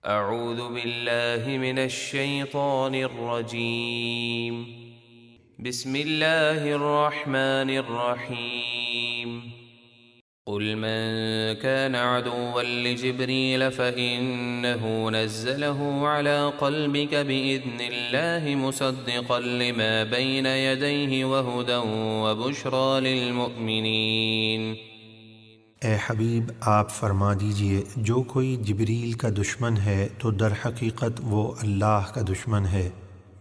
اعوذ باللہ من الشیطان الرجیم بسم اللہ الرحمن الرحیم قل من كان عدوا لجبريل فإنه نزله على قلبك بإذن الله مصدقا لما بين يديه وهدى وبشرى للمؤمنين۔ اے حبیب آپ فرما دیجئے جو کوئی جبریل کا دشمن ہے تو در حقیقت وہ اللہ کا دشمن ہے،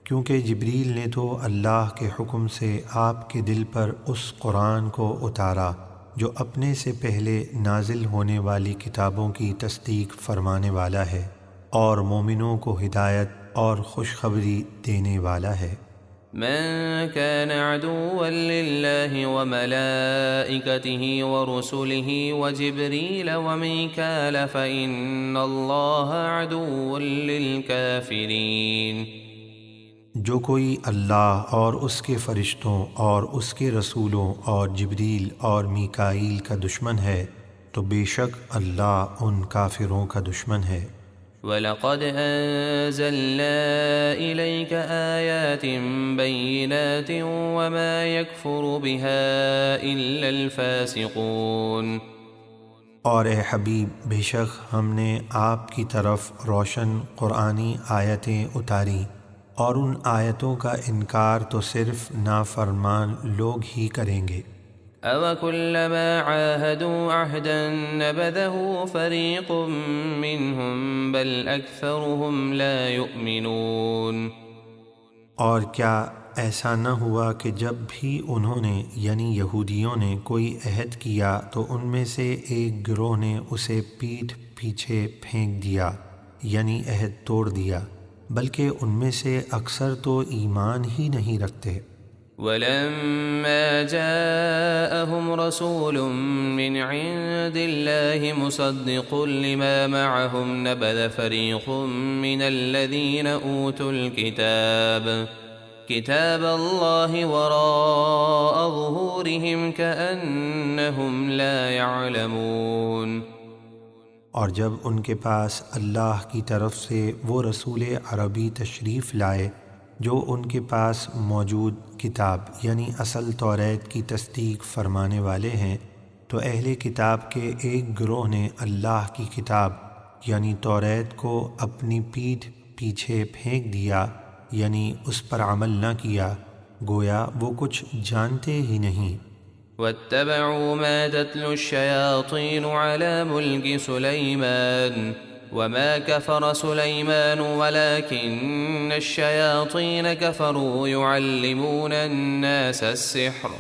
کیونکہ جبریل نے تو اللہ کے حکم سے آپ کے دل پر اس قرآن کو اتارا جو اپنے سے پہلے نازل ہونے والی کتابوں کی تصدیق فرمانے والا ہے اور مومنوں کو ہدایت اور خوشخبری دینے والا ہے۔ من كان عدوا لله وملائكته ورسله وجبريل وميكال فإن الله عدو للكافرين۔ جو کوئی اللہ اور اس کے فرشتوں اور اس کے رسولوں اور جبریل اور میکائیل کا دشمن ہے تو بے شک اللہ ان کافروں کا دشمن ہے۔ وَلَقَدْ أَنزَلْنَا إِلَيْكَ آيَاتٍ بَيِّنَاتٍ وَمَا يَكْفُرُ بِهَا إِلَّا الْفَاسِقُونَ۔ اور اے حبیب بے شک ہم نے آپ کی طرف روشن قرآنی آیتیں اتاری اور ان آیتوں کا انکار تو صرف نافرمان لوگ ہی کریں گے۔ أَوَكُلَّمَا عَاهَدُوا عَهْدًا نَبَذَهُ فَرِيقٌ مِّنْهُمْ بَلْ أَكْثَرُهُمْ لَا يُؤْمِنُونَ۔ اور کیا ایسا نہ ہوا کہ جب بھی انہوں نے یعنی یہودیوں نے کوئی عہد کیا تو ان میں سے ایک گروہ نے اسے پیٹھ پیچھے پھینک دیا یعنی عہد توڑ دیا، بلکہ ان میں سے اکثر تو ایمان ہی نہیں رکھتے۔ وَلَمَّا جَاءَهُمْ رَسُولٌ مِّنْ عِندِ اللَّهِ مُصَدِّقٌ لِّمَا مَعَهُمْ نَبَذَ فَرِيقٌ مِّنَ الَّذِينَ أُوتُوا الْكِتَابَ كِتَابَ اللَّهِ وَرَاءَ ظُهُورِهِمْ كَأَنَّهُمْ لَا يَعْلَمُونَ۔ اور جب ان کے پاس اللہ کی طرف سے وہ رسول عربی تشریف لائے جو ان کے پاس موجود کتاب یعنی اصل توریت کی تصدیق فرمانے والے ہیں، تو اہل کتاب کے ایک گروہ نے اللہ کی کتاب یعنی توریت کو اپنی پیٹھ پیچھے پھینک دیا یعنی اس پر عمل نہ کیا، گویا وہ کچھ جانتے ہی نہیں۔ وَاتَّبَعُوا مَا تَتْلُو الشَّيَاطِينُ عَلَى مُلْكِ سُلَيْمَانَ وَمَا كَفَرَ سُلَيْمَانُ وَلَكِنَّ الشَّيَاطِينَ كَفَرُوا يُعَلِّمُونَ النَّاسَ السِّحْرَ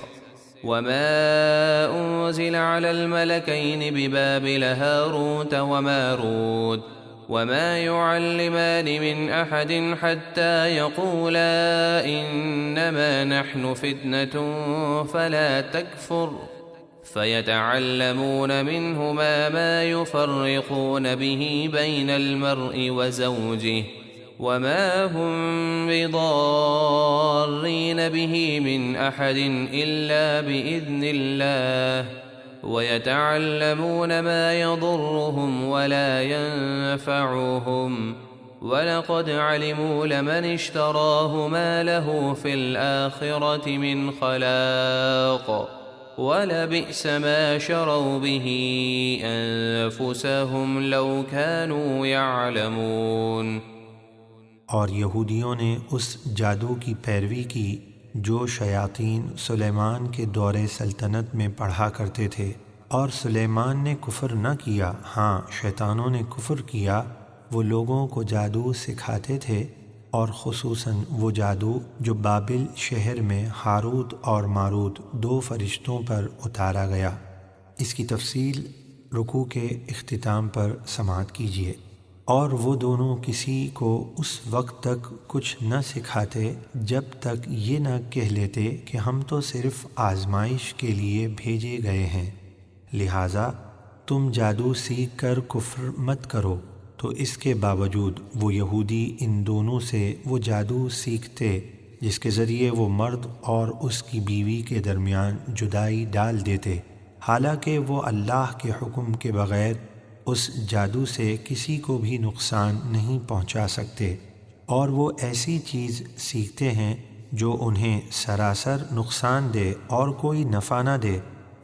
وَمَا أُنزِلَ عَلَى الْمَلَكَيْنِ بِبَابِلَ هَارُوتَ وَمَارُوتَ وَمَا يُعَلِّمَانِ مِنْ أَحَدٍ حَتَّى يَقُولَا إِنَّمَا نَحْنُ فِتْنَةٌ فَلَا تَكْفُرْ فَيَتَعَلَّمُونَ مِنْهُمَا مَا يُفَرِّقُونَ بِهِ بَيْنَ الْمَرْءِ وَزَوْجِهِ وَمَا هُمْ بِضَارِّينَ بِهِ مِنْ أَحَدٍ إِلَّا بِإِذْنِ اللَّهِ وَيَتَعَلَّمُونَ مَا يَضُرُّهُمْ وَلَا يَنفَعُهُمْ وَلَقَدْ عَلِمُوا لَمَنِ اشْتَرَاهُ مَا لَهُ فِي الْآخِرَةِ مِنْ خَلَاقٍ وَلَبِئْسَ مَا شَرَوْا بِهِ أَنفُسَهُمْ لَوْ كَانُوا يَعْلَمُونَ۔ اور یہودیوں نے اس جادو کی پیروی کی جو شیاطین سلیمان کے دور سلطنت میں پڑھا کرتے تھے، اور سلیمان نے کفر نہ کیا، ہاں شیطانوں نے کفر کیا۔ وہ لوگوں کو جادو سکھاتے تھے، اور خصوصاً وہ جادو جو بابل شہر میں ہاروت اور ماروت دو فرشتوں پر اتارا گیا۔ اس کی تفصیل رکوع کے اختتام پر سماعت کیجیے۔ اور وہ دونوں کسی کو اس وقت تک کچھ نہ سکھاتے جب تک یہ نہ کہہ لیتے کہ ہم تو صرف آزمائش کے لیے بھیجے گئے ہیں، لہٰذا تم جادو سیکھ کر کفر مت کرو۔ تو اس کے باوجود وہ یہودی ان دونوں سے وہ جادو سیکھتے جس کے ذریعے وہ مرد اور اس کی بیوی کے درمیان جدائی ڈال دیتے، حالانکہ وہ اللہ کے حکم کے بغیر اس جادو سے کسی کو بھی نقصان نہیں پہنچا سکتے، اور وہ ایسی چیز سیکھتے ہیں جو انہیں سراسر نقصان دے اور کوئی نفع نہ دے،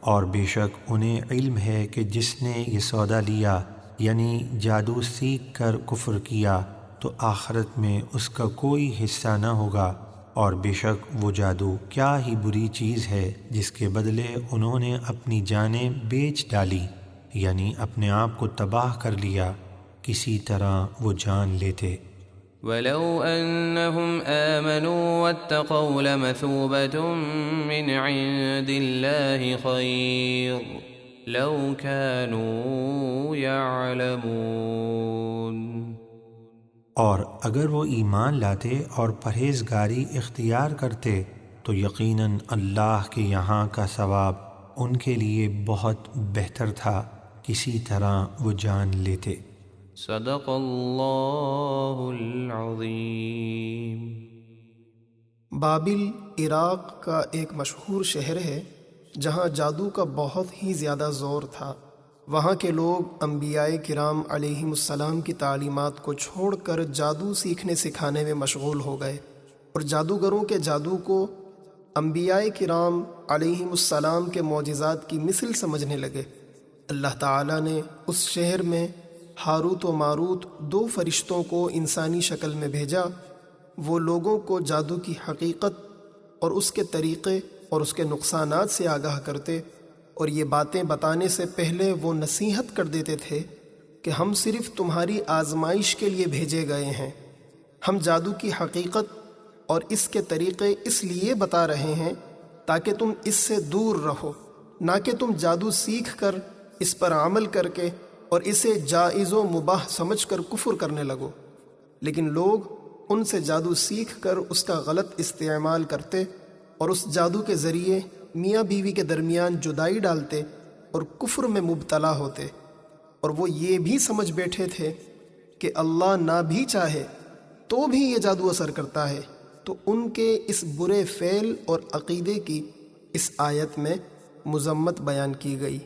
اور بے شک انہیں علم ہے کہ جس نے یہ سودا لیا یعنی جادو سیکھ کر کفر کیا تو آخرت میں اس کا کوئی حصہ نہ ہوگا، اور بے شک وہ جادو کیا ہی بری چیز ہے جس کے بدلے انہوں نے اپنی جانیں بیچ ڈالی، یعنی اپنے آپ کو تباہ کر لیا، کسی طرح وہ جان لیتے۔ وَلَوْ أَنَّهُمْ آمَنُوا وَاتَّقَوْا لَمَثُوبَةٌ مِّنْ عِندِ اللَّهِ خَيْرٌ لَوْ كَانُوا يَعْلَمُونَ۔ اور اگر وہ ایمان لاتے اور پرہیزگاری اختیار کرتے تو یقیناً اللہ کے یہاں کا ثواب ان کے لیے بہت بہتر تھا، کسی طرح وہ جان لیتے۔ صدق اللہ العظیم۔ بابل عراق کا ایک مشہور شہر ہے جہاں جادو کا بہت ہی زیادہ زور تھا۔ وہاں کے لوگ انبیاء کرام علیہم السلام کی تعلیمات کو چھوڑ کر جادو سیکھنے سکھانے میں مشغول ہو گئے، اور جادوگروں کے جادو کو انبیاء کرام علیہم السلام کے معجزات کی مثل سمجھنے لگے۔ اللہ تعالیٰ نے اس شہر میں ہاروت و ماروت 2 فرشتوں کو انسانی شکل میں بھیجا۔ وہ لوگوں کو جادو کی حقیقت اور اس کے طریقے اور اس کے نقصانات سے آگاہ کرتے، اور یہ باتیں بتانے سے پہلے وہ نصیحت کر دیتے تھے کہ ہم صرف تمہاری آزمائش کے لیے بھیجے گئے ہیں۔ ہم جادو کی حقیقت اور اس کے طریقے اس لیے بتا رہے ہیں تاکہ تم اس سے دور رہو، نہ کہ تم جادو سیکھ کر اس پر عمل کر کے اور اسے جائز و مباح سمجھ کر کفر کرنے لگو۔ لیکن لوگ ان سے جادو سیکھ کر اس کا غلط استعمال کرتے اور اس جادو کے ذریعے میاں بیوی کے درمیان جدائی ڈالتے اور کفر میں مبتلا ہوتے، اور وہ یہ بھی سمجھ بیٹھے تھے کہ اللہ نہ بھی چاہے تو بھی یہ جادو اثر کرتا ہے۔ تو ان کے اس برے فعل اور عقیدے کی اس آیت میں مذمت بیان کی گئی۔